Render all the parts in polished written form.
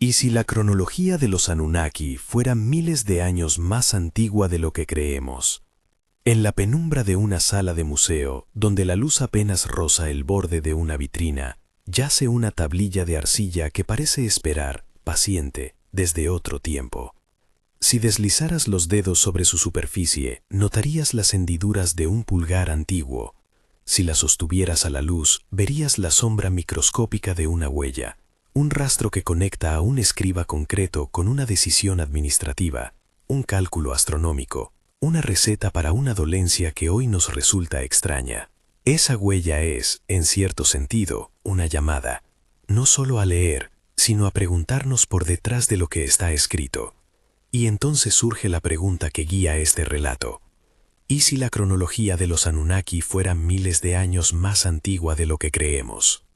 ¿Y si la cronología de los Anunnaki fuera miles de años más antigua de lo que creemos? En la penumbra de una sala de museo, donde la luz apenas roza el borde de una vitrina, yace una tablilla de arcilla que parece esperar, paciente, desde otro tiempo. Si deslizaras los dedos sobre su superficie, notarías las hendiduras de un pulgar antiguo. Si la sostuvieras a la luz, verías la sombra microscópica de una huella, un rastro que conecta a un escriba concreto con una decisión administrativa, un cálculo astronómico, una receta para una dolencia que hoy nos resulta extraña. Esa huella es, en cierto sentido, una llamada, no solo a leer, sino a preguntarnos por detrás de lo que está escrito. Y entonces surge la pregunta que guía este relato. ¿Y si la cronología de los Anunnaki fuera miles de años más antigua de lo que creemos?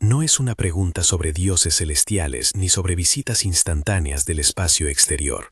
No es una pregunta sobre dioses celestiales ni sobre visitas instantáneas del espacio exterior.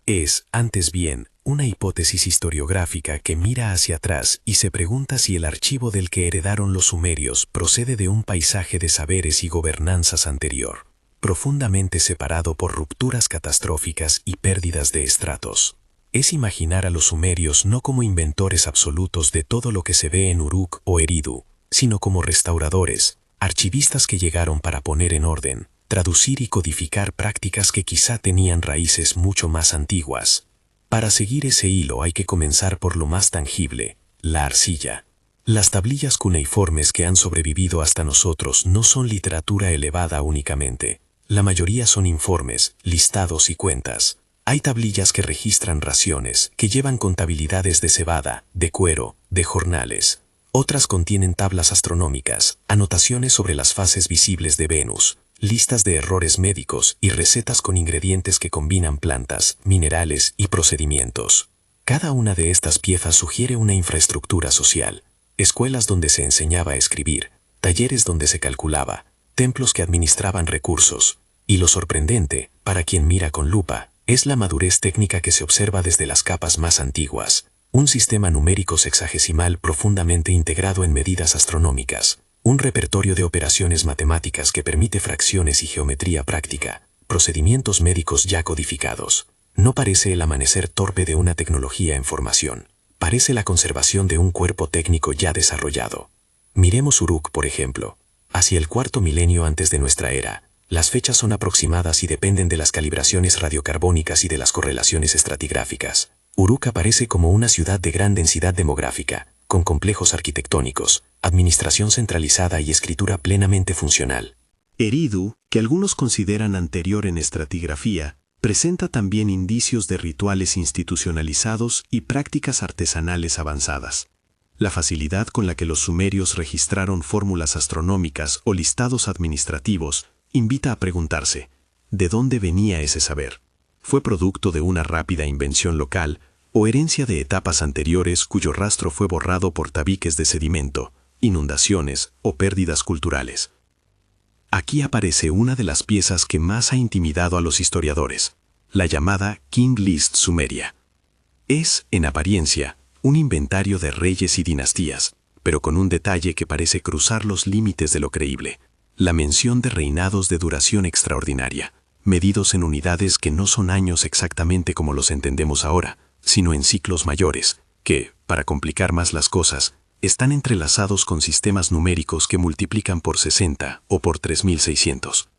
Es, antes bien, una hipótesis historiográfica que mira hacia atrás y se pregunta si el archivo del que heredaron los sumerios procede de un paisaje de saberes y gobernanzas anterior, profundamente separado por rupturas catastróficas y pérdidas de estratos. Es imaginar a los sumerios no como inventores absolutos de todo lo que se ve en Uruk o Eridu, sino como restauradores, archivistas que llegaron para poner en orden, traducir y codificar prácticas que quizá tenían raíces mucho más antiguas. Para seguir ese hilo hay que comenzar por lo más tangible, la arcilla. Las tablillas cuneiformes que han sobrevivido hasta nosotros no son literatura elevada únicamente. La mayoría son informes, listados y cuentas. Hay tablillas que registran raciones, que llevan contabilidades de cebada, de cuero, de jornales. Otras contienen tablas astronómicas, anotaciones sobre las fases visibles de Venus, listas de errores médicos y recetas con ingredientes que combinan plantas, minerales y procedimientos. Cada una de estas piezas sugiere una infraestructura social. Escuelas donde se enseñaba a escribir, talleres donde se calculaba, templos que administraban recursos. Y lo sorprendente, para quien mira con lupa, es la madurez técnica que se observa desde las capas más antiguas. Un sistema numérico sexagesimal profundamente integrado en medidas astronómicas, un repertorio de operaciones matemáticas que permite fracciones y geometría práctica, procedimientos médicos ya codificados. No parece el amanecer torpe de una tecnología en formación, parece la conservación de un cuerpo técnico ya desarrollado. Miremos Uruk, por ejemplo. Hacia el cuarto milenio antes de nuestra era, las fechas son aproximadas y dependen de las calibraciones radiocarbónicas y de las correlaciones estratigráficas. Uruk aparece como una ciudad de gran densidad demográfica, con complejos arquitectónicos, administración centralizada y escritura plenamente funcional. Eridu, que algunos consideran anterior en estratigrafía, presenta también indicios de rituales institucionalizados y prácticas artesanales avanzadas. La facilidad con la que los sumerios registraron fórmulas astronómicas o listados administrativos invita a preguntarse, ¿de dónde venía ese saber? ¿Fue producto de una rápida invención local o herencia de etapas anteriores cuyo rastro fue borrado por tabiques de sedimento, inundaciones o pérdidas culturales? Aquí aparece una de las piezas que más ha intimidado a los historiadores, la llamada King List sumeria. Es, en apariencia, un inventario de reyes y dinastías, pero con un detalle que parece cruzar los límites de lo creíble, la mención de reinados de duración extraordinaria, medidos en unidades que no son años exactamente como los entendemos ahora, sino en ciclos mayores, que, para complicar más las cosas, están entrelazados con sistemas numéricos que multiplican por 60 o por 3600.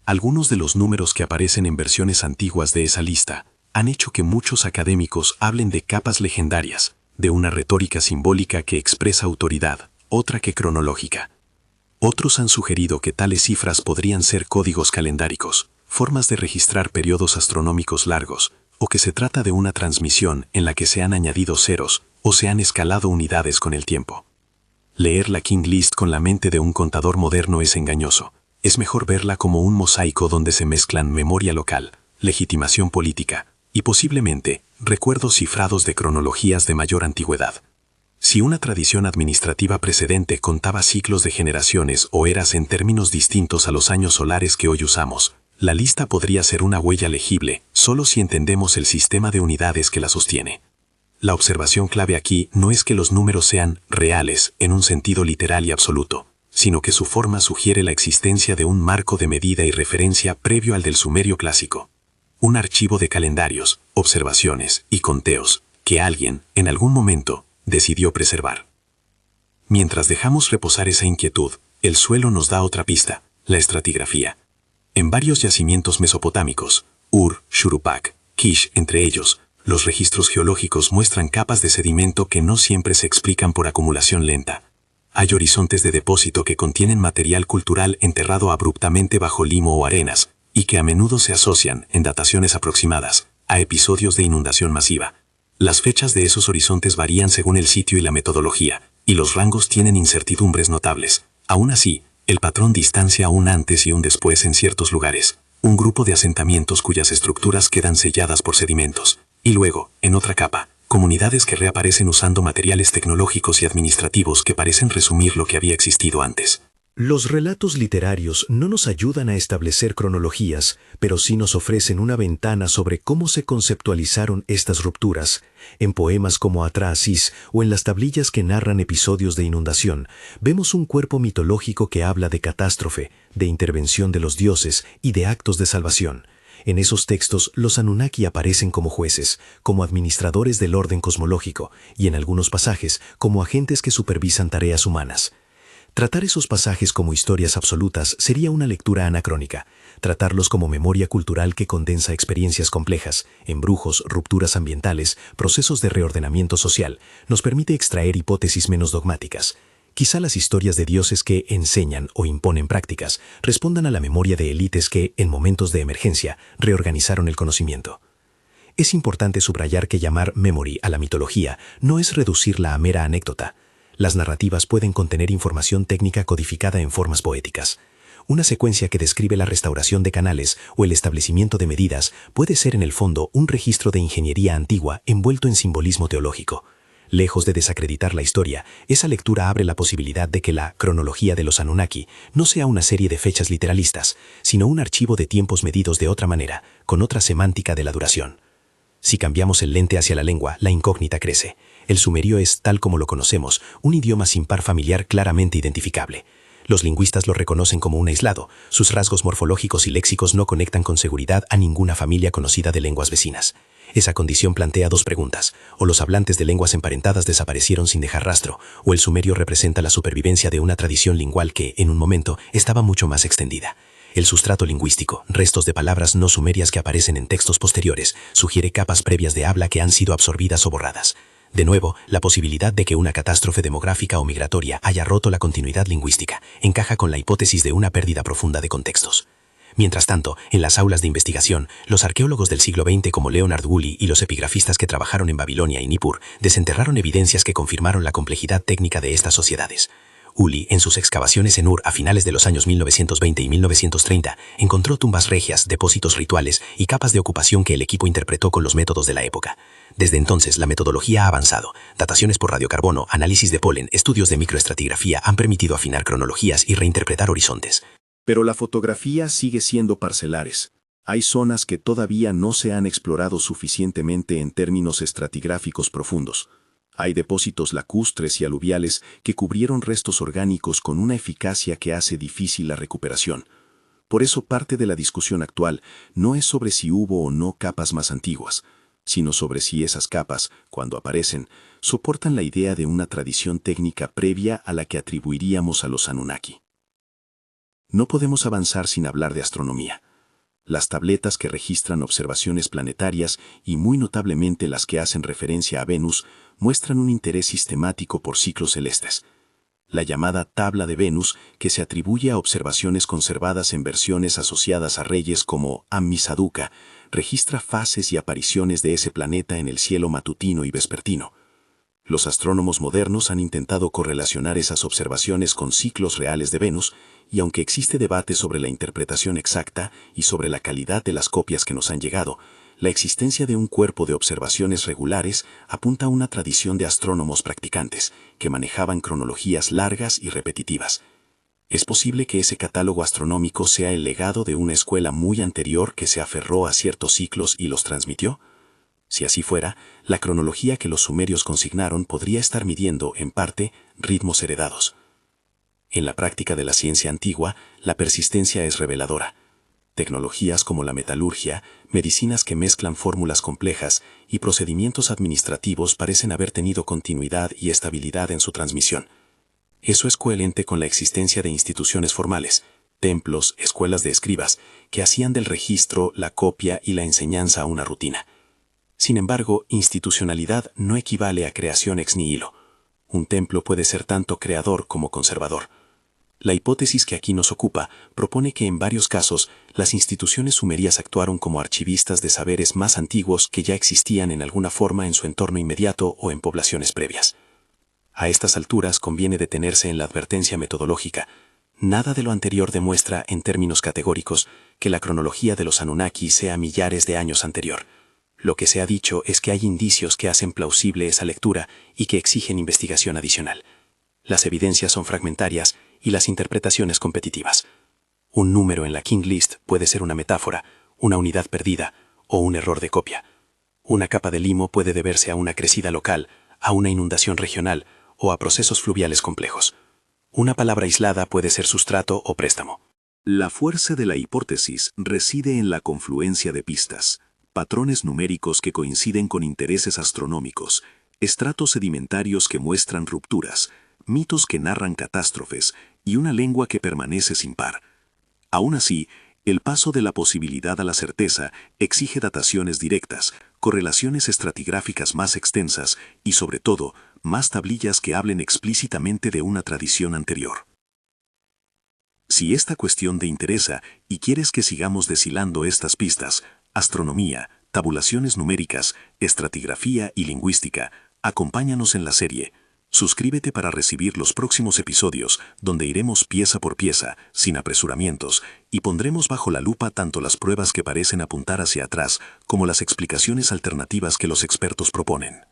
Algunos de los números que aparecen en versiones antiguas de esa lista han hecho que muchos académicos hablen de capas legendarias, de una retórica simbólica que expresa autoridad, otra que cronológica. Otros han sugerido que tales cifras podrían ser códigos calendáricos, formas de registrar periodos astronómicos largos, o que se trata de una transmisión en la que se han añadido ceros o se han escalado unidades con el tiempo. Leer la King List con la mente de un contador moderno es engañoso. Es mejor verla como un mosaico donde se mezclan memoria local, legitimación política y posiblemente recuerdos cifrados de cronologías de mayor antigüedad. Si una tradición administrativa precedente contaba ciclos de generaciones o eras en términos distintos a los años solares que hoy usamos, la lista podría ser una huella legible solo si entendemos el sistema de unidades que la sostiene. La observación clave aquí no es que los números sean reales en un sentido literal y absoluto, sino que su forma sugiere la existencia de un marco de medida y referencia previo al del sumerio clásico. Un archivo de calendarios, observaciones y conteos que alguien, en algún momento, decidió preservar. Mientras dejamos reposar esa inquietud, el suelo nos da otra pista, la estratigrafía. En varios yacimientos mesopotámicos, Ur, Shuruppak, Kish entre ellos, los registros geológicos muestran capas de sedimento que no siempre se explican por acumulación lenta. Hay horizontes de depósito que contienen material cultural enterrado abruptamente bajo limo o arenas, y que a menudo se asocian, en dataciones aproximadas, a episodios de inundación masiva. Las fechas de esos horizontes varían según el sitio y la metodología, y los rangos tienen incertidumbres notables. Aún así, el patrón distancia un antes y un después en ciertos lugares, un grupo de asentamientos cuyas estructuras quedan selladas por sedimentos, y luego, en otra capa, comunidades que reaparecen usando materiales tecnológicos y administrativos que parecen resumir lo que había existido antes. Los relatos literarios no nos ayudan a establecer cronologías, pero sí nos ofrecen una ventana sobre cómo se conceptualizaron estas rupturas. En poemas como Atra Aziz o en las tablillas que narran episodios de inundación, vemos un cuerpo mitológico que habla de catástrofe, de intervención de los dioses y de actos de salvación. En esos textos, los Anunnaki aparecen como jueces, como administradores del orden cosmológico y en algunos pasajes como agentes que supervisan tareas humanas. Tratar esos pasajes como historias absolutas sería una lectura anacrónica. Tratarlos como memoria cultural que condensa experiencias complejas, embrujos, rupturas ambientales, procesos de reordenamiento social, nos permite extraer hipótesis menos dogmáticas. Quizá las historias de dioses que enseñan o imponen prácticas respondan a la memoria de élites que, en momentos de emergencia, reorganizaron el conocimiento. Es importante subrayar que llamar memory a la mitología no es reducirla a mera anécdota. Las narrativas pueden contener información técnica codificada en formas poéticas. Una secuencia que describe la restauración de canales o el establecimiento de medidas puede ser en el fondo un registro de ingeniería antigua envuelto en simbolismo teológico. Lejos de desacreditar la historia, esa lectura abre la posibilidad de que la cronología de los Anunnaki no sea una serie de fechas literalistas, sino un archivo de tiempos medidos de otra manera, con otra semántica de la duración. Si cambiamos el lente hacia la lengua, la incógnita crece. El sumerio es, tal como lo conocemos, un idioma sin par familiar claramente identificable. Los lingüistas lo reconocen como un aislado. Sus rasgos morfológicos y léxicos no conectan con seguridad a ninguna familia conocida de lenguas vecinas. Esa condición plantea dos preguntas: o los hablantes de lenguas emparentadas desaparecieron sin dejar rastro, o el sumerio representa la supervivencia de una tradición lingual que, en un momento, estaba mucho más extendida. El sustrato lingüístico, restos de palabras no sumerias que aparecen en textos posteriores, sugiere capas previas de habla que han sido absorbidas o borradas. De nuevo, la posibilidad de que una catástrofe demográfica o migratoria haya roto la continuidad lingüística encaja con la hipótesis de una pérdida profunda de contextos. Mientras tanto, en las aulas de investigación, los arqueólogos del siglo XX como Leonard Woolley y los epigrafistas que trabajaron en Babilonia y Nippur desenterraron evidencias que confirmaron la complejidad técnica de estas sociedades. Woolley, en sus excavaciones en Ur a finales de los años 1920 y 1930, encontró tumbas regias, depósitos rituales y capas de ocupación que el equipo interpretó con los métodos de la época. Desde entonces, la metodología ha avanzado. Dataciones por radiocarbono, análisis de polen, estudios de microestratigrafía han permitido afinar cronologías y reinterpretar horizontes. Pero la fotografía sigue siendo parcelares. Hay zonas que todavía no se han explorado suficientemente en términos estratigráficos profundos. Hay depósitos lacustres y aluviales que cubrieron restos orgánicos con una eficacia que hace difícil la recuperación. Por eso parte de la discusión actual no es sobre si hubo o no capas más antiguas, sino sobre si esas capas, cuando aparecen, soportan la idea de una tradición técnica previa a la que atribuiríamos a los Anunnaki. No podemos avanzar sin hablar de astronomía. Las tabletas que registran observaciones planetarias y muy notablemente las que hacen referencia a Venus muestran un interés sistemático por ciclos celestes. La llamada tabla de Venus, que se atribuye a observaciones conservadas en versiones asociadas a reyes como Ammisaduqa, registra fases y apariciones de ese planeta en el cielo matutino y vespertino. Los astrónomos modernos han intentado correlacionar esas observaciones con ciclos reales de Venus, y aunque existe debate sobre la interpretación exacta y sobre la calidad de las copias que nos han llegado, la existencia de un cuerpo de observaciones regulares apunta a una tradición de astrónomos practicantes que manejaban cronologías largas y repetitivas. ¿Es posible que ese catálogo astronómico sea el legado de una escuela muy anterior que se aferró a ciertos ciclos y los transmitió? Si así fuera, la cronología que los sumerios consignaron podría estar midiendo, en parte, ritmos heredados. En la práctica de la ciencia antigua, la persistencia es reveladora. Tecnologías como la metalurgia, medicinas que mezclan fórmulas complejas y procedimientos administrativos parecen haber tenido continuidad y estabilidad en su transmisión. Eso es coherente con la existencia de instituciones formales, templos, escuelas de escribas, que hacían del registro, la copia y la enseñanza una rutina. Sin embargo, institucionalidad no equivale a creación ex nihilo. Un templo puede ser tanto creador como conservador. La hipótesis que aquí nos ocupa propone que en varios casos las instituciones sumerias actuaron como archivistas de saberes más antiguos que ya existían en alguna forma en su entorno inmediato o en poblaciones previas. A estas alturas conviene detenerse en la advertencia metodológica. Nada de lo anterior demuestra, en términos categóricos, que la cronología de los Anunnaki sea millares de años anterior. Lo que se ha dicho es que hay indicios que hacen plausible esa lectura y que exigen investigación adicional. Las evidencias son fragmentarias y las interpretaciones competitivas. Un número en la King List puede ser una metáfora, una unidad perdida o un error de copia. Una capa de limo puede deberse a una crecida local, a una inundación regional o a procesos fluviales complejos. Una palabra aislada puede ser sustrato o préstamo. La fuerza de la hipótesis reside en la confluencia de pistas, patrones numéricos que coinciden con intereses astronómicos, estratos sedimentarios que muestran rupturas, mitos que narran catástrofes y una lengua que permanece sin par. Aún así, el paso de la posibilidad a la certeza exige dataciones directas, correlaciones estratigráficas más extensas y, sobre todo, más tablillas que hablen explícitamente de una tradición anterior. Si esta cuestión te interesa y quieres que sigamos deshilando estas pistas, astronomía, tabulaciones numéricas, estratigrafía y lingüística, acompáñanos en la serie. Suscríbete para recibir los próximos episodios, donde iremos pieza por pieza, sin apresuramientos, y pondremos bajo la lupa tanto las pruebas que parecen apuntar hacia atrás como las explicaciones alternativas que los expertos proponen.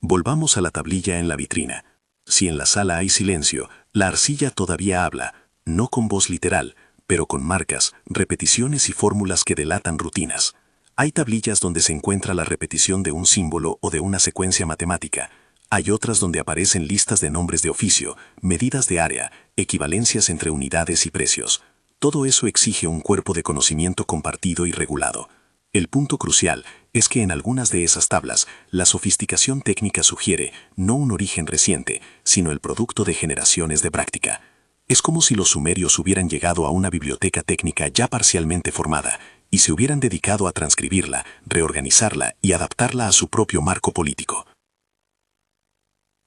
Volvamos a la tablilla en la vitrina. Si en la sala hay silencio, la arcilla todavía habla, no con voz literal, pero con marcas, repeticiones y fórmulas que delatan rutinas. Hay tablillas donde se encuentra la repetición de un símbolo o de una secuencia matemática. Hay otras donde aparecen listas de nombres de oficio, medidas de área, equivalencias entre unidades y precios. Todo eso exige un cuerpo de conocimiento compartido y regulado. El punto crucial es que en algunas de esas tablas, la sofisticación técnica sugiere no un origen reciente, sino el producto de generaciones de práctica. Es como si los sumerios hubieran llegado a una biblioteca técnica ya parcialmente formada y se hubieran dedicado a transcribirla, reorganizarla y adaptarla a su propio marco político.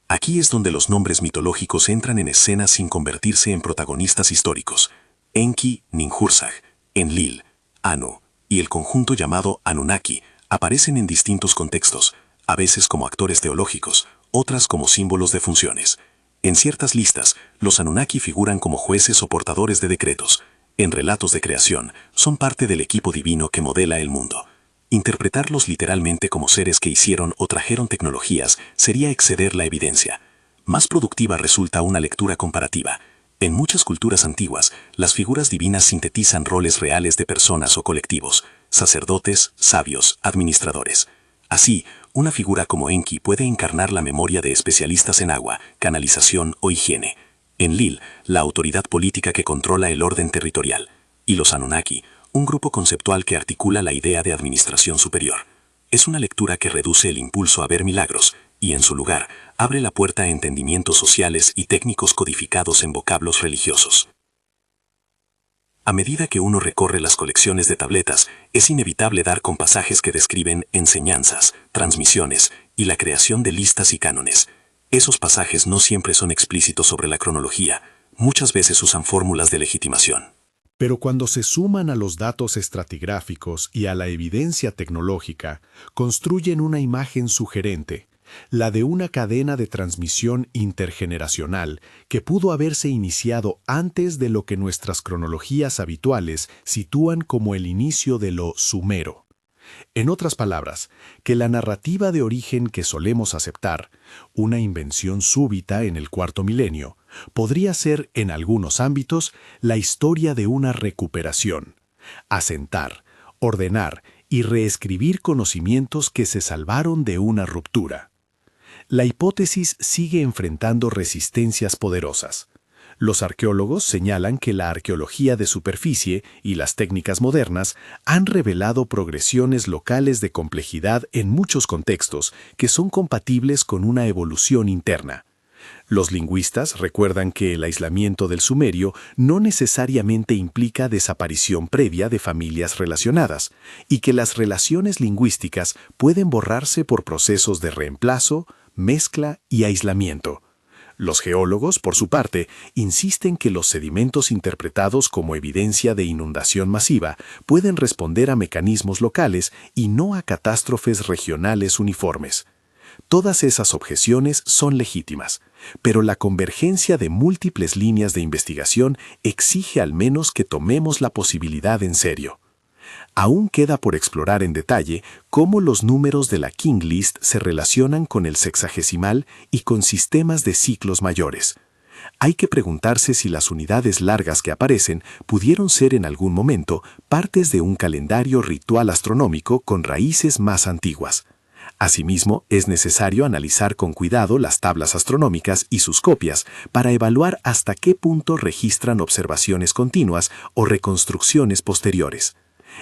Aquí es donde los nombres mitológicos entran en escena sin convertirse en protagonistas históricos. Enki, Ninhursag, Enlil, Anu y el conjunto llamado Anunnaki aparecen en distintos contextos, a veces como actores teológicos, otras como símbolos de funciones. En ciertas listas, los Anunnaki figuran como jueces o portadores de decretos. En relatos de creación, son parte del equipo divino que modela el mundo. Interpretarlos literalmente como seres que hicieron o trajeron tecnologías sería exceder la evidencia. Más productiva resulta una lectura comparativa. En muchas culturas antiguas, las figuras divinas sintetizan roles reales de personas o colectivos, sacerdotes, sabios, administradores. Así, una figura como Enki puede encarnar la memoria de especialistas en agua, canalización o higiene. Enlil, la autoridad política que controla el orden territorial. Y los Anunnaki, un grupo conceptual que articula la idea de administración superior. Es una lectura que reduce el impulso a ver milagros y, en su lugar, abre la puerta a entendimientos sociales y técnicos codificados en vocablos religiosos. A medida que uno recorre las colecciones de tabletas, es inevitable dar con pasajes que describen enseñanzas, transmisiones y la creación de listas y cánones. Esos pasajes no siempre son explícitos sobre la cronología, muchas veces usan fórmulas de legitimación. Pero cuando se suman a los datos estratigráficos y a la evidencia tecnológica, construyen una imagen sugerente, la de una cadena de transmisión intergeneracional que pudo haberse iniciado antes de lo que nuestras cronologías habituales sitúan como el inicio de lo sumero. En otras palabras, que la narrativa de origen que solemos aceptar, una invención súbita en el cuarto milenio, podría ser, en algunos ámbitos, la historia de una recuperación, asentar, ordenar y reescribir conocimientos que se salvaron de una ruptura. la hipótesis sigue enfrentando resistencias poderosas. Los arqueólogos señalan que la arqueología de superficie y las técnicas modernas han revelado progresiones locales de complejidad en muchos contextos que son compatibles con una evolución interna. Los lingüistas recuerdan que el aislamiento del sumerio no necesariamente implica desaparición previa de familias relacionadas y que las relaciones lingüísticas pueden borrarse por procesos de reemplazo, mezcla y aislamiento. Los geólogos, por su parte, insisten que los sedimentos interpretados como evidencia de inundación masiva pueden responder a mecanismos locales y no a catástrofes regionales uniformes. Todas esas objeciones son legítimas, pero la convergencia de múltiples líneas de investigación exige al menos que tomemos la posibilidad en serio. Aún queda por explorar en detalle cómo los números de la King List se relacionan con el sexagesimal y con sistemas de ciclos mayores. Hay que preguntarse si las unidades largas que aparecen pudieron ser en algún momento partes de un calendario ritual astronómico con raíces más antiguas. Asimismo, es necesario analizar con cuidado las tablas astronómicas y sus copias para evaluar hasta qué punto registran observaciones continuas o reconstrucciones posteriores.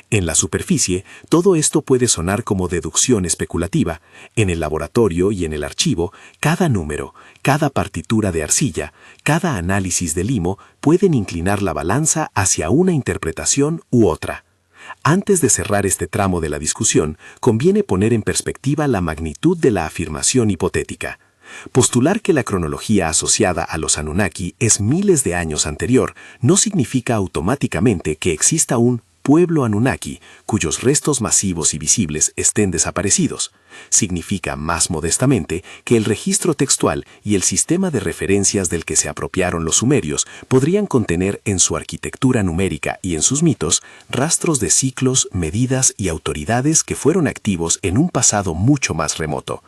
En la superficie, todo esto puede sonar como deducción especulativa. En el laboratorio y en el archivo, cada número, cada partitura de arcilla, cada análisis de limo pueden inclinar la balanza hacia una interpretación u otra. Antes de cerrar este tramo de la discusión, conviene poner en perspectiva la magnitud de la afirmación hipotética. Postular que la cronología asociada a los Anunnaki es miles de años anterior no significa automáticamente que exista un pueblo Anunnaki cuyos restos masivos y visibles estén desaparecidos. Significa, más modestamente, que el registro textual y el sistema de referencias del que se apropiaron los sumerios podrían contener en su arquitectura numérica y en sus mitos rastros de ciclos, medidas y autoridades que fueron activos en un pasado mucho más remoto.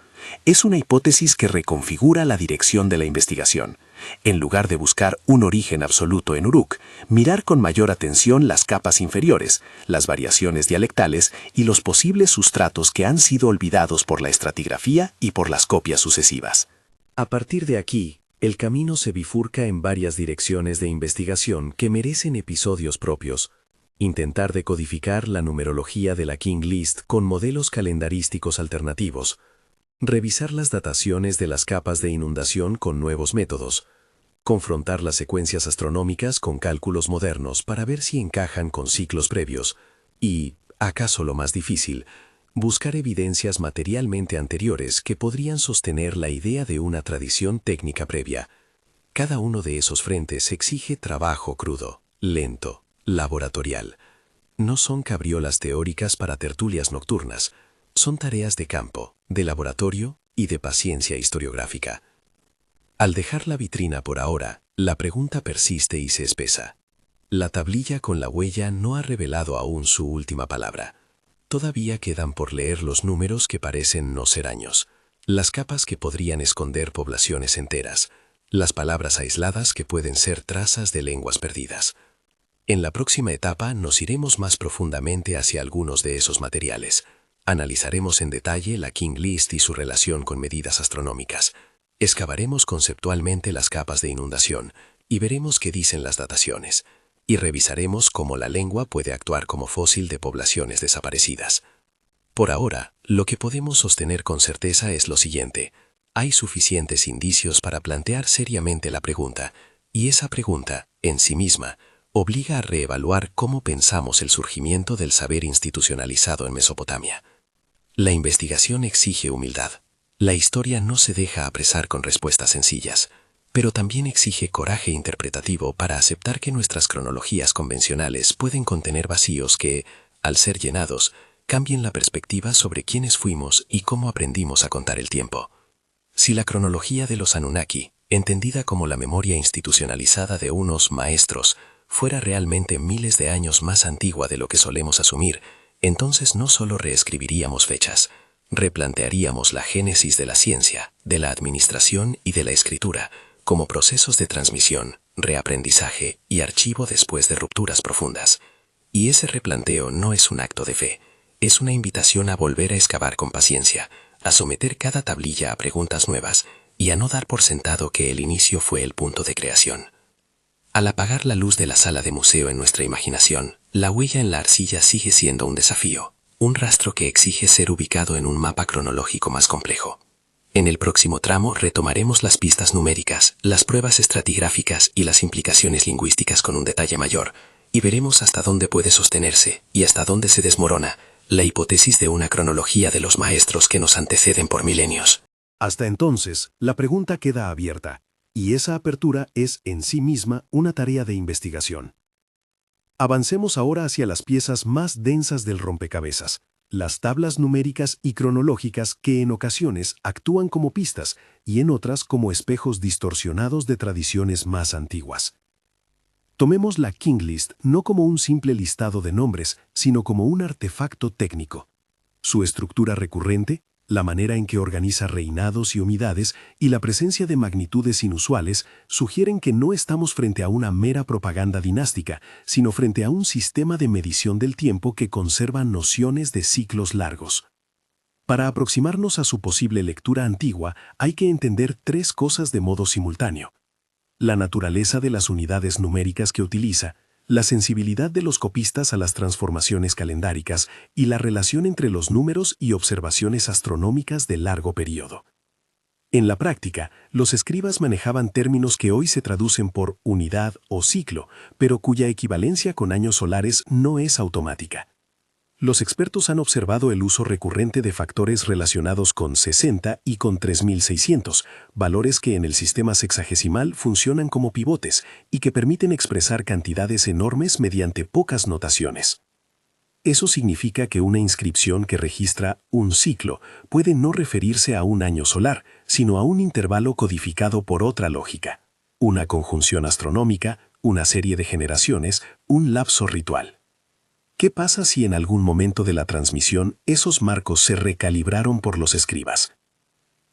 Es una hipótesis que reconfigura la dirección de la investigación. En lugar de buscar un origen absoluto en Uruk, mirar con mayor atención las capas inferiores, las variaciones dialectales y los posibles sustratos que han sido olvidados por la estratigrafía y por las copias sucesivas. A partir de aquí, el camino se bifurca en varias direcciones de investigación que merecen episodios propios. Intentar decodificar la numerología de la King List con modelos calendarísticos alternativos. Revisar las dataciones de las capas de inundación con nuevos métodos. Confrontar las secuencias astronómicas con cálculos modernos para ver si encajan con ciclos previos. Y, acaso lo más difícil, buscar evidencias materialmente anteriores que podrían sostener la idea de una tradición técnica previa. Cada uno de esos frentes exige trabajo crudo, lento, laboratorial. No son cabriolas teóricas para tertulias nocturnas. Son tareas de campo, de laboratorio y de paciencia historiográfica. Al dejar la vitrina por ahora, la pregunta persiste y se espesa. La tablilla con la huella no ha revelado aún su última palabra. Todavía quedan por leer los números que parecen no ser años, las capas que podrían esconder poblaciones enteras, las palabras aisladas que pueden ser trazas de lenguas perdidas. En la próxima etapa nos iremos más profundamente hacia algunos de esos materiales. Analizaremos en detalle la King List y su relación con medidas astronómicas. Excavaremos conceptualmente las capas de inundación y veremos qué dicen las dataciones. Y revisaremos cómo la lengua puede actuar como fósil de poblaciones desaparecidas. Por ahora, lo que podemos sostener con certeza es lo siguiente. Hay suficientes indicios para plantear seriamente la pregunta, y esa pregunta, en sí misma, obliga a reevaluar cómo pensamos el surgimiento del saber institucionalizado en Mesopotamia. La investigación exige humildad. La historia no se deja apresar con respuestas sencillas, pero también exige coraje interpretativo para aceptar que nuestras cronologías convencionales pueden contener vacíos que, al ser llenados, cambien la perspectiva sobre quiénes fuimos y cómo aprendimos a contar el tiempo. Si la cronología de los Anunnaki, entendida como la memoria institucionalizada de unos maestros, fuera realmente miles de años más antigua de lo que solemos asumir, entonces no solo reescribiríamos fechas, replantearíamos la génesis de la ciencia, de la administración y de la escritura, como procesos de transmisión, reaprendizaje y archivo después de rupturas profundas. Y ese replanteo no es un acto de fe, es una invitación a volver a excavar con paciencia, a someter cada tablilla a preguntas nuevas y a no dar por sentado que el inicio fue el punto de creación. Al apagar la luz de la sala de museo en nuestra imaginación, la huella en la arcilla sigue siendo un desafío, un rastro que exige ser ubicado en un mapa cronológico más complejo. En el próximo tramo retomaremos las pistas numéricas, las pruebas estratigráficas y las implicaciones lingüísticas con un detalle mayor, y veremos hasta dónde puede sostenerse y hasta dónde se desmorona la hipótesis de una cronología de los maestros que nos anteceden por milenios. Hasta entonces, la pregunta queda abierta, y esa apertura es en sí misma una tarea de investigación. Avancemos ahora hacia las piezas más densas del rompecabezas, las tablas numéricas y cronológicas que en ocasiones actúan como pistas y en otras como espejos distorsionados de tradiciones más antiguas. Tomemos la King List no como un simple listado de nombres, sino como un artefacto técnico. Su estructura recurrente, la manera en que organiza reinados y unidades y la presencia de magnitudes inusuales sugieren que no estamos frente a una mera propaganda dinástica, sino frente a un sistema de medición del tiempo que conserva nociones de ciclos largos. Para aproximarnos a su posible lectura antigua, hay que entender tres cosas de modo simultáneo: la naturaleza de las unidades numéricas que utiliza, la sensibilidad de los copistas a las transformaciones calendáricas y la relación entre los números y observaciones astronómicas de largo periodo. En la práctica, los escribas manejaban términos que hoy se traducen por unidad o ciclo, pero cuya equivalencia con años solares no es automática. Los expertos han observado el uso recurrente de factores relacionados con 60 y con 3600, valores que en el sistema sexagesimal funcionan como pivotes y que permiten expresar cantidades enormes mediante pocas notaciones. Eso significa que una inscripción que registra un ciclo puede no referirse a un año solar, sino a un intervalo codificado por otra lógica, una conjunción astronómica, una serie de generaciones, un lapso ritual. ¿Qué pasa si en algún momento de la transmisión esos marcos se recalibraron por los escribas?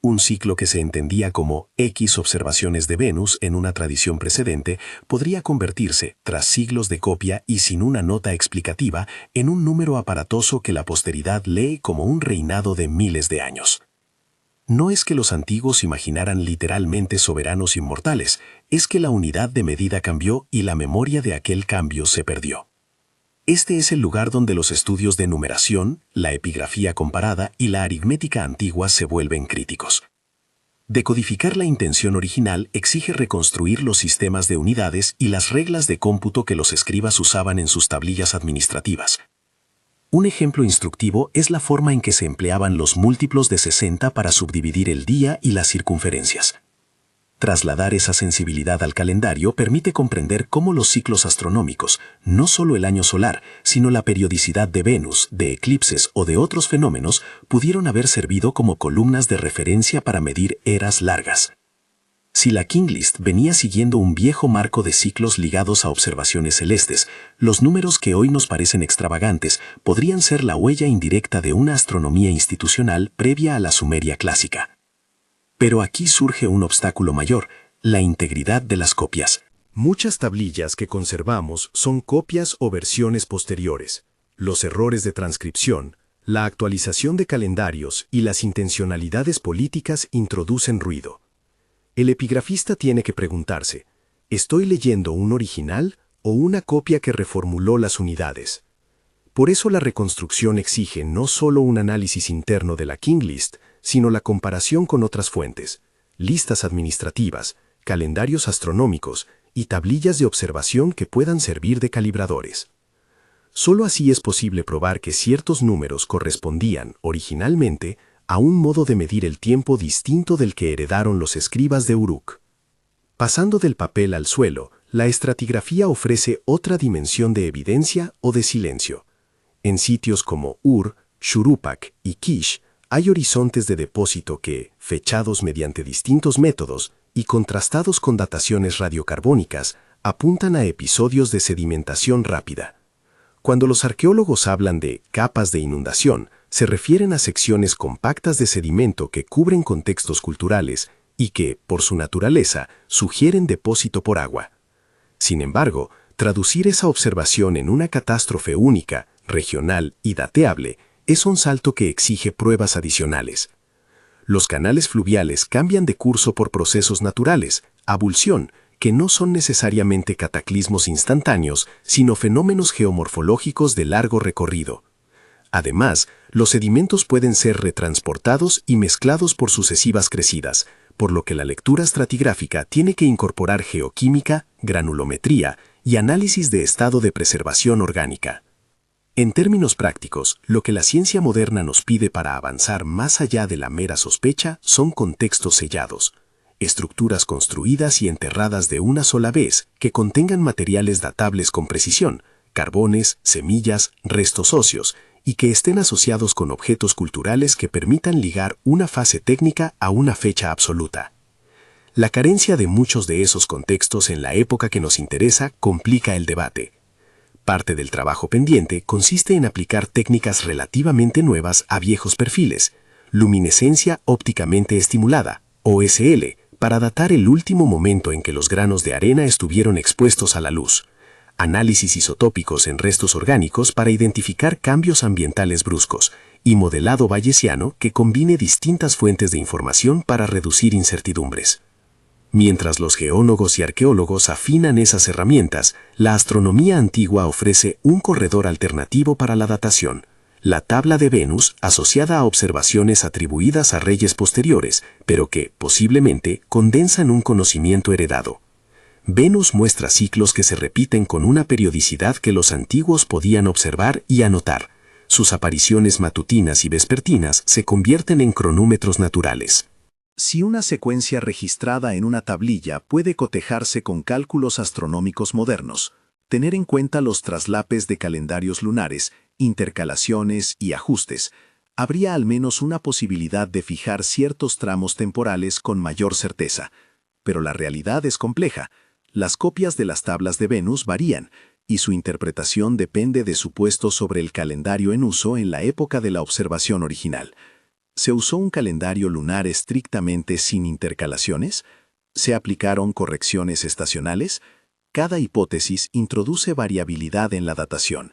Un ciclo que se entendía como X observaciones de Venus en una tradición precedente podría convertirse, tras siglos de copia y sin una nota explicativa, en un número aparatoso que la posteridad lee como un reinado de miles de años. No es que los antiguos imaginaran literalmente soberanos inmortales, es que la unidad de medida cambió y la memoria de aquel cambio se perdió. Este es el lugar donde los estudios de numeración, la epigrafía comparada y la aritmética antigua se vuelven críticos. Decodificar la intención original exige reconstruir los sistemas de unidades y las reglas de cómputo que los escribas usaban en sus tablillas administrativas. Un ejemplo instructivo es la forma en que se empleaban los múltiplos de 60 para subdividir el día y las circunferencias. Trasladar esa sensibilidad al calendario permite comprender cómo los ciclos astronómicos, no solo el año solar, sino la periodicidad de Venus, de eclipses o de otros fenómenos, pudieron haber servido como columnas de referencia para medir eras largas. Si la King List venía siguiendo un viejo marco de ciclos ligados a observaciones celestes, los números que hoy nos parecen extravagantes podrían ser la huella indirecta de una astronomía institucional previa a la Sumeria clásica. Pero aquí surge un obstáculo mayor, la integridad de las copias. Muchas tablillas que conservamos son copias o versiones posteriores. Los errores de transcripción, la actualización de calendarios y las intencionalidades políticas introducen ruido. El epigrafista tiene que preguntarse, ¿estoy leyendo un original o una copia que reformuló las unidades? Por eso la reconstrucción exige no solo un análisis interno de la King List, sino la comparación con otras fuentes, listas administrativas, calendarios astronómicos y tablillas de observación que puedan servir de calibradores. Solo así es posible probar que ciertos números correspondían, originalmente, a un modo de medir el tiempo distinto del que heredaron los escribas de Uruk. Pasando del papel al suelo, la estratigrafía ofrece otra dimensión de evidencia o de silencio. En sitios como Ur, Shuruppak y Kish, hay horizontes de depósito que, fechados mediante distintos métodos y contrastados con dataciones radiocarbónicas, apuntan a episodios de sedimentación rápida. Cuando los arqueólogos hablan de capas de inundación, se refieren a secciones compactas de sedimento que cubren contextos culturales y que, por su naturaleza, sugieren depósito por agua. Sin embargo, traducir esa observación en una catástrofe única, regional y dateable es un salto que exige pruebas adicionales. Los canales fluviales cambian de curso por procesos naturales, abulsión, que no son necesariamente cataclismos instantáneos, sino fenómenos geomorfológicos de largo recorrido. Además, los sedimentos pueden ser retransportados y mezclados por sucesivas crecidas, por lo que la lectura estratigráfica tiene que incorporar geoquímica, granulometría y análisis de estado de preservación orgánica. En términos prácticos, lo que la ciencia moderna nos pide para avanzar más allá de la mera sospecha son contextos sellados, estructuras construidas y enterradas de una sola vez que contengan materiales datables con precisión, carbones, semillas, restos óseos, y que estén asociados con objetos culturales que permitan ligar una fase técnica a una fecha absoluta. La carencia de muchos de esos contextos en la época que nos interesa complica el debate. Parte del trabajo pendiente consiste en aplicar técnicas relativamente nuevas a viejos perfiles, luminescencia ópticamente estimulada, OSL, para datar el último momento en que los granos de arena estuvieron expuestos a la luz, análisis isotópicos en restos orgánicos para identificar cambios ambientales bruscos, y modelado bayesiano que combine distintas fuentes de información para reducir incertidumbres. Mientras los geólogos y arqueólogos afinan esas herramientas, la astronomía antigua ofrece un corredor alternativo para la datación, la tabla de Venus asociada a observaciones atribuidas a reyes posteriores, pero que, posiblemente, condensan un conocimiento heredado. Venus muestra ciclos que se repiten con una periodicidad que los antiguos podían observar y anotar. Sus apariciones matutinas y vespertinas se convierten en cronómetros naturales. Si una secuencia registrada en una tablilla puede cotejarse con cálculos astronómicos modernos, tener en cuenta los traslapes de calendarios lunares, intercalaciones y ajustes, habría al menos una posibilidad de fijar ciertos tramos temporales con mayor certeza. Pero la realidad es compleja. Las copias de las tablas de Venus varían, y su interpretación depende de supuestos sobre el calendario en uso en la época de la observación original. ¿Se usó un calendario lunar estrictamente sin intercalaciones? ¿Se aplicaron correcciones estacionales? Cada hipótesis introduce variabilidad en la datación.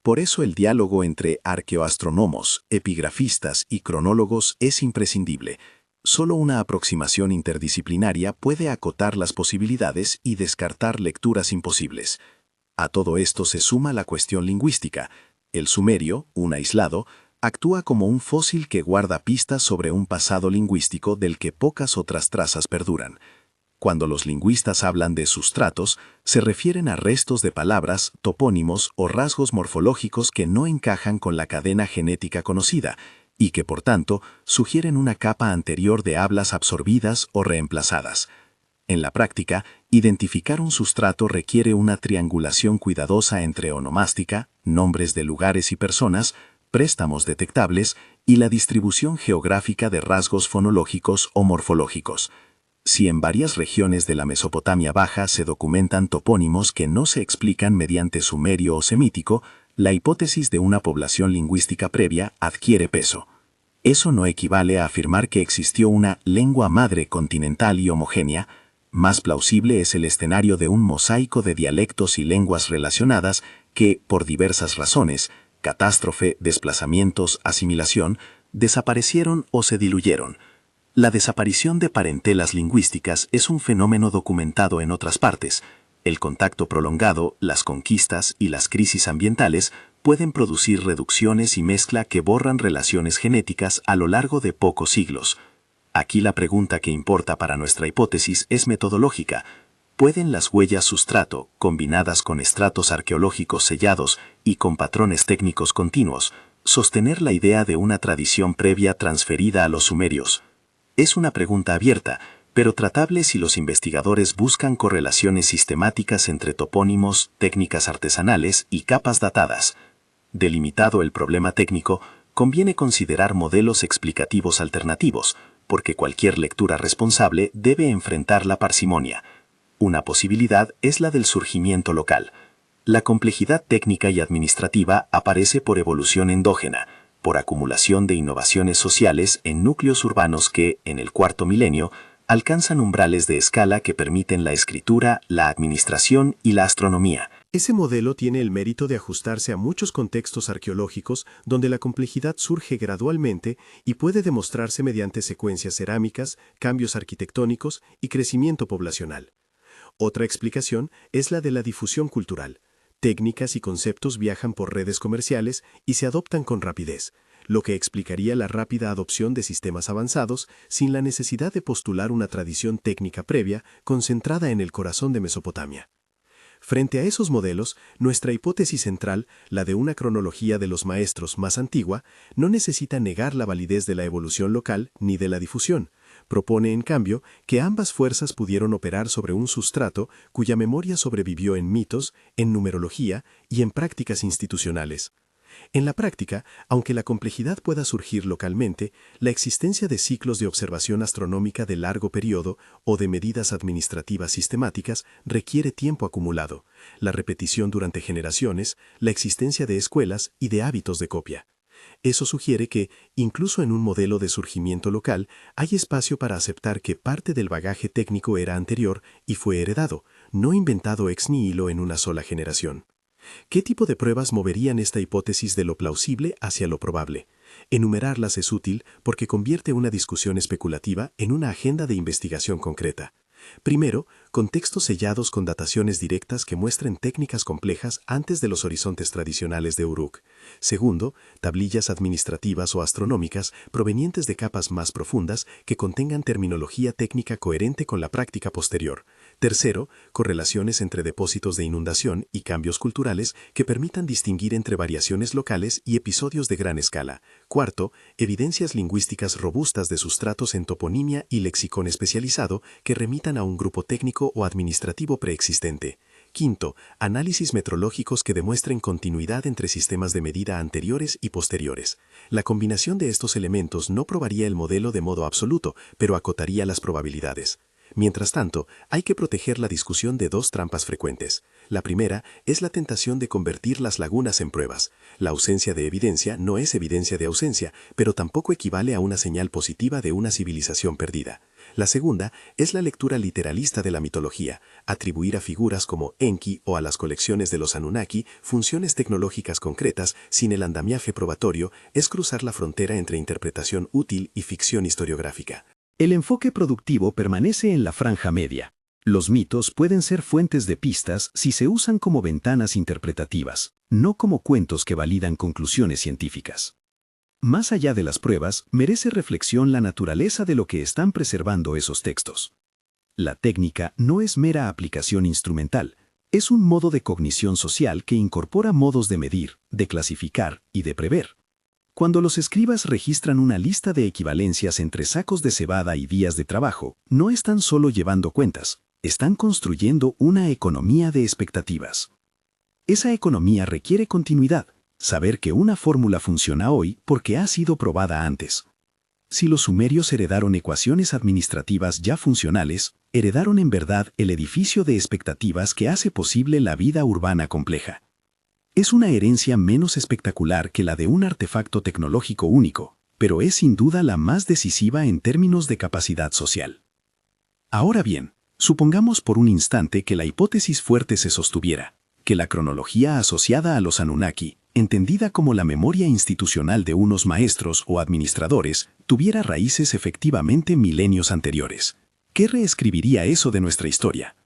Por eso el diálogo entre arqueoastrónomos, epigrafistas y cronólogos es imprescindible. Solo una aproximación interdisciplinaria puede acotar las posibilidades y descartar lecturas imposibles. A todo esto se suma la cuestión lingüística. El sumerio, un aislado, actúa como un fósil que guarda pistas sobre un pasado lingüístico del que pocas otras trazas perduran. Cuando los lingüistas hablan de sustratos, se refieren a restos de palabras, topónimos o rasgos morfológicos que no encajan con la cadena genética conocida y que, por tanto, sugieren una capa anterior de hablas absorbidas o reemplazadas. En la práctica, identificar un sustrato requiere una triangulación cuidadosa entre onomástica, nombres de lugares y personas, préstamos detectables y la distribución geográfica de rasgos fonológicos o morfológicos. Si en varias regiones de la Mesopotamia Baja se documentan topónimos que no se explican mediante sumerio o semítico, la hipótesis de una población lingüística previa adquiere peso. Eso no equivale a afirmar que existió una lengua madre continental y homogénea. Más plausible es el escenario de un mosaico de dialectos y lenguas relacionadas que, por diversas razones, catástrofe, desplazamientos, asimilación, desaparecieron o se diluyeron. La desaparición de parentelas lingüísticas es un fenómeno documentado en otras partes. El contacto prolongado, las conquistas y las crisis ambientales pueden producir reducciones y mezcla que borran relaciones genéticas a lo largo de pocos siglos. Aquí la pregunta que importa para nuestra hipótesis es metodológica. ¿Pueden las huellas sustrato, combinadas con estratos arqueológicos sellados y con patrones técnicos continuos, sostener la idea de una tradición previa transferida a los sumerios? Es una pregunta abierta, pero tratable si los investigadores buscan correlaciones sistemáticas entre topónimos, técnicas artesanales y capas datadas. Delimitado el problema técnico, conviene considerar modelos explicativos alternativos, porque cualquier lectura responsable debe enfrentar la parsimonia. Una posibilidad es la del surgimiento local. La complejidad técnica y administrativa aparece por evolución endógena, por acumulación de innovaciones sociales en núcleos urbanos que, en el cuarto milenio, alcanzan umbrales de escala que permiten la escritura, la administración y la astronomía. Ese modelo tiene el mérito de ajustarse a muchos contextos arqueológicos donde la complejidad surge gradualmente y puede demostrarse mediante secuencias cerámicas, cambios arquitectónicos y crecimiento poblacional. Otra explicación es la de la difusión cultural. Técnicas y conceptos viajan por redes comerciales y se adoptan con rapidez, lo que explicaría la rápida adopción de sistemas avanzados sin la necesidad de postular una tradición técnica previa concentrada en el corazón de Mesopotamia. Frente a esos modelos, nuestra hipótesis central, la de una cronología de los maestros más antigua, no necesita negar la validez de la evolución local ni de la difusión. Propone, en cambio, que ambas fuerzas pudieron operar sobre un sustrato cuya memoria sobrevivió en mitos, en numerología y en prácticas institucionales. En la práctica, aunque la complejidad pueda surgir localmente, la existencia de ciclos de observación astronómica de largo periodo o de medidas administrativas sistemáticas requiere tiempo acumulado, la repetición durante generaciones, la existencia de escuelas y de hábitos de copia. Eso sugiere que, incluso en un modelo de surgimiento local, hay espacio para aceptar que parte del bagaje técnico era anterior y fue heredado, no inventado ex nihilo en una sola generación. ¿Qué tipo de pruebas moverían esta hipótesis de lo plausible hacia lo probable? Enumerarlas es útil porque convierte una discusión especulativa en una agenda de investigación concreta. Primero, contextos sellados con dataciones directas que muestren técnicas complejas antes de los horizontes tradicionales de Uruk. Segundo, tablillas administrativas o astronómicas provenientes de capas más profundas que contengan terminología técnica coherente con la práctica posterior. Tercero, correlaciones entre depósitos de inundación y cambios culturales que permitan distinguir entre variaciones locales y episodios de gran escala. Cuarto, evidencias lingüísticas robustas de sustratos en toponimia y lexicón especializado que remitan a un grupo técnico o administrativo preexistente. Quinto, análisis metrológicos que demuestren continuidad entre sistemas de medida anteriores y posteriores. La combinación de estos elementos no probaría el modelo de modo absoluto, pero acotaría las probabilidades. Mientras tanto, hay que proteger la discusión de dos trampas frecuentes. La primera es la tentación de convertir las lagunas en pruebas. La ausencia de evidencia no es evidencia de ausencia, pero tampoco equivale a una señal positiva de una civilización perdida. La segunda es la lectura literalista de la mitología, atribuir a figuras como Enki o a las colecciones de los Anunnaki funciones tecnológicas concretas sin el andamiaje probatorio es cruzar la frontera entre interpretación útil y ficción historiográfica. El enfoque productivo permanece en la franja media. Los mitos pueden ser fuentes de pistas si se usan como ventanas interpretativas, no como cuentos que validan conclusiones científicas. Más allá de las pruebas, merece reflexión la naturaleza de lo que están preservando esos textos. La técnica no es mera aplicación instrumental, es un modo de cognición social que incorpora modos de medir, de clasificar y de prever. Cuando los escribas registran una lista de equivalencias entre sacos de cebada y días de trabajo, no están solo llevando cuentas, están construyendo una economía de expectativas. Esa economía requiere continuidad, saber que una fórmula funciona hoy porque ha sido probada antes. Si los sumerios heredaron ecuaciones administrativas ya funcionales, heredaron en verdad el edificio de expectativas que hace posible la vida urbana compleja. Es una herencia menos espectacular que la de un artefacto tecnológico único, pero es sin duda la más decisiva en términos de capacidad social. Ahora bien, supongamos por un instante que la hipótesis fuerte se sostuviera, que la cronología asociada a los Anunnaki, entendida como la memoria institucional de unos maestros o administradores, tuviera raíces efectivamente milenios anteriores. ¿Qué reescribiría eso de nuestra historia?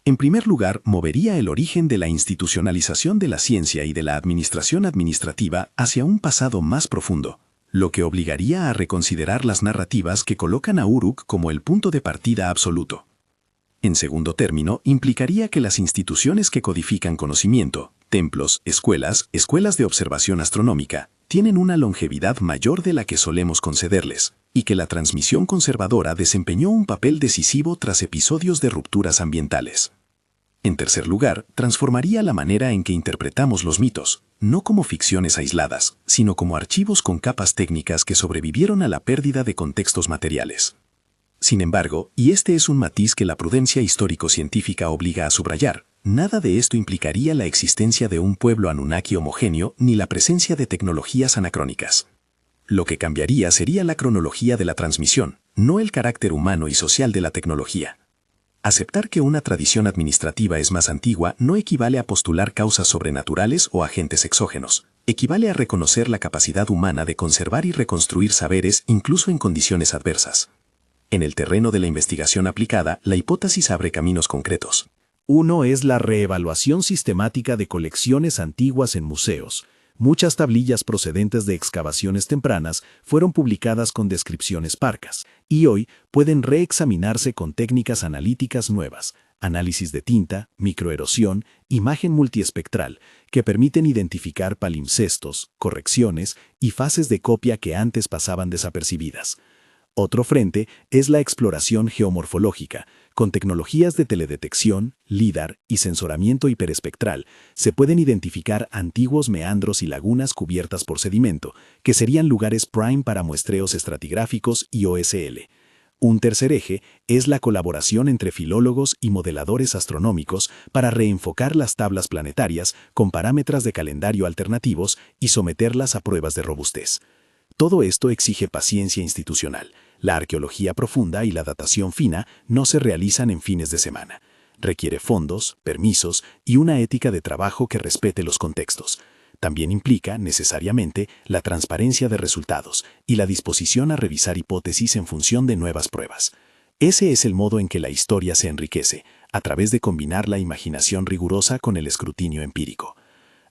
En primer lugar, movería el origen de la institucionalización de la ciencia y de la administración administrativa hacia un pasado más profundo, lo que obligaría a reconsiderar las narrativas que colocan a Uruk como el punto de partida absoluto. En segundo término, implicaría que las instituciones que codifican conocimiento, templos, escuelas de observación astronómica, tienen una longevidad mayor de la que solemos concederles, y que la transmisión conservadora desempeñó un papel decisivo tras episodios de rupturas ambientales. En tercer lugar, transformaría la manera en que interpretamos los mitos, no como ficciones aisladas, sino como archivos con capas técnicas que sobrevivieron a la pérdida de contextos materiales. Sin embargo, y este es un matiz que la prudencia histórico-científica obliga a subrayar, nada de esto implicaría la existencia de un pueblo Anunnaki homogéneo ni la presencia de tecnologías anacrónicas. Lo que cambiaría sería la cronología de la transmisión, no el carácter humano y social de la tecnología. Aceptar que una tradición administrativa es más antigua no equivale a postular causas sobrenaturales o agentes exógenos. Equivale a reconocer la capacidad humana de conservar y reconstruir saberes incluso en condiciones adversas. En el terreno de la investigación aplicada, la hipótesis abre caminos concretos. Uno es la reevaluación sistemática de colecciones antiguas en museos. Muchas tablillas procedentes de excavaciones tempranas fueron publicadas con descripciones parcas, y hoy pueden reexaminarse con técnicas analíticas nuevas, análisis de tinta, microerosión, imagen multiespectral, que permiten identificar palimpsestos, correcciones y fases de copia que antes pasaban desapercibidas. Otro frente es la exploración geomorfológica. Con tecnologías de teledetección, LIDAR y sensoramiento hiperespectral, se pueden identificar antiguos meandros y lagunas cubiertas por sedimento, que serían lugares prime para muestreos estratigráficos y OSL. Un tercer eje es la colaboración entre filólogos y modeladores astronómicos para reenfocar las tablas planetarias con parámetros de calendario alternativos y someterlas a pruebas de robustez. Todo esto exige paciencia institucional. La arqueología profunda y la datación fina no se realizan en fines de semana. Requiere fondos, permisos y una ética de trabajo que respete los contextos. También implica, necesariamente, la transparencia de resultados y la disposición a revisar hipótesis en función de nuevas pruebas. Ese es el modo en que la historia se enriquece, a través de combinar la imaginación rigurosa con el escrutinio empírico.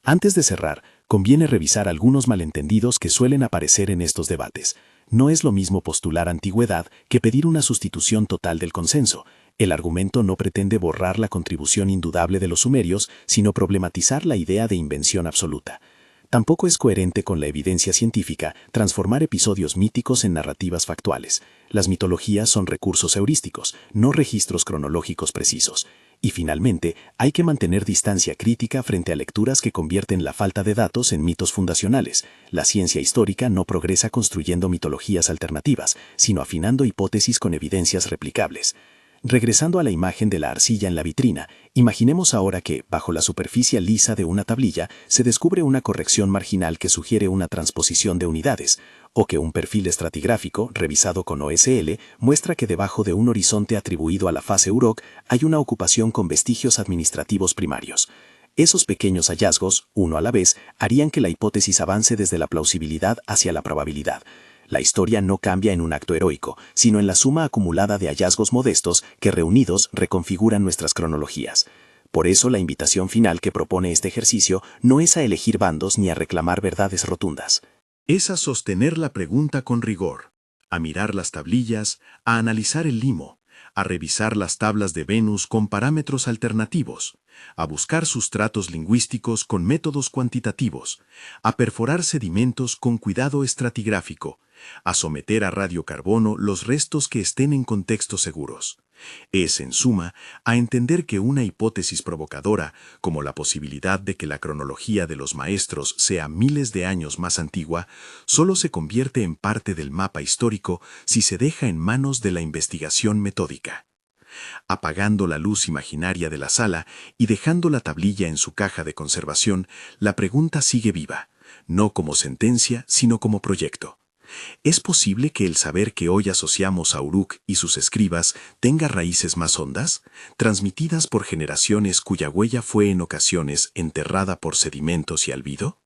Antes de cerrar, conviene revisar algunos malentendidos que suelen aparecer en estos debates. No es lo mismo postular antigüedad que pedir una sustitución total del consenso. El argumento no pretende borrar la contribución indudable de los sumerios, sino problematizar la idea de invención absoluta. Tampoco es coherente con la evidencia científica transformar episodios míticos en narrativas factuales. Las mitologías son recursos heurísticos, no registros cronológicos precisos. Y finalmente, hay que mantener distancia crítica frente a lecturas que convierten la falta de datos en mitos fundacionales. La ciencia histórica no progresa construyendo mitologías alternativas, sino afinando hipótesis con evidencias replicables. Regresando a la imagen de la arcilla en la vitrina, imaginemos ahora que, bajo la superficie lisa de una tablilla, se descubre una corrección marginal que sugiere una transposición de unidades, o que un perfil estratigráfico, revisado con OSL, muestra que debajo de un horizonte atribuido a la fase Urok hay una ocupación con vestigios administrativos primarios. Esos pequeños hallazgos, uno a la vez, harían que la hipótesis avance desde la plausibilidad hacia la probabilidad. La historia no cambia en un acto heroico, sino en la suma acumulada de hallazgos modestos que reunidos reconfiguran nuestras cronologías. Por eso la invitación final que propone este ejercicio no es a elegir bandos ni a reclamar verdades rotundas. Es a sostener la pregunta con rigor, a mirar las tablillas, a analizar el limo, a revisar las tablas de Venus con parámetros alternativos, a buscar sustratos lingüísticos con métodos cuantitativos, a perforar sedimentos con cuidado estratigráfico, a someter a radiocarbono los restos que estén en contextos seguros. Es, en suma, a entender que una hipótesis provocadora, como la posibilidad de que la cronología de los maestros sea miles de años más antigua, solo se convierte en parte del mapa histórico si se deja en manos de la investigación metódica. Apagando la luz imaginaria de la sala y dejando la tablilla en su caja de conservación, la pregunta sigue viva, no como sentencia, sino como proyecto. ¿Es posible que el saber que hoy asociamos a Uruk y sus escribas tenga raíces más hondas, transmitidas por generaciones cuya huella fue en ocasiones enterrada por sedimentos y albedo?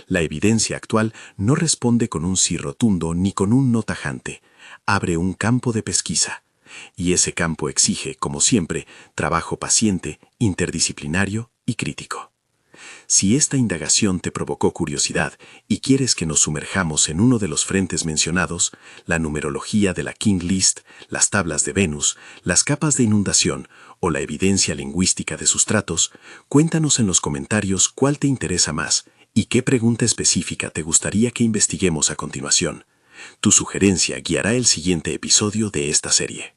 La evidencia actual no responde con un sí rotundo ni con un no tajante. Abre un campo de pesquisa. Y ese campo exige, como siempre, trabajo paciente, interdisciplinario y crítico. Si esta indagación te provocó curiosidad y quieres que nos sumerjamos en uno de los frentes mencionados, la numerología de la King List, las tablas de Venus, las capas de inundación o la evidencia lingüística de sustratos, cuéntanos en los comentarios cuál te interesa más y qué pregunta específica te gustaría que investiguemos a continuación. Tu sugerencia guiará el siguiente episodio de esta serie.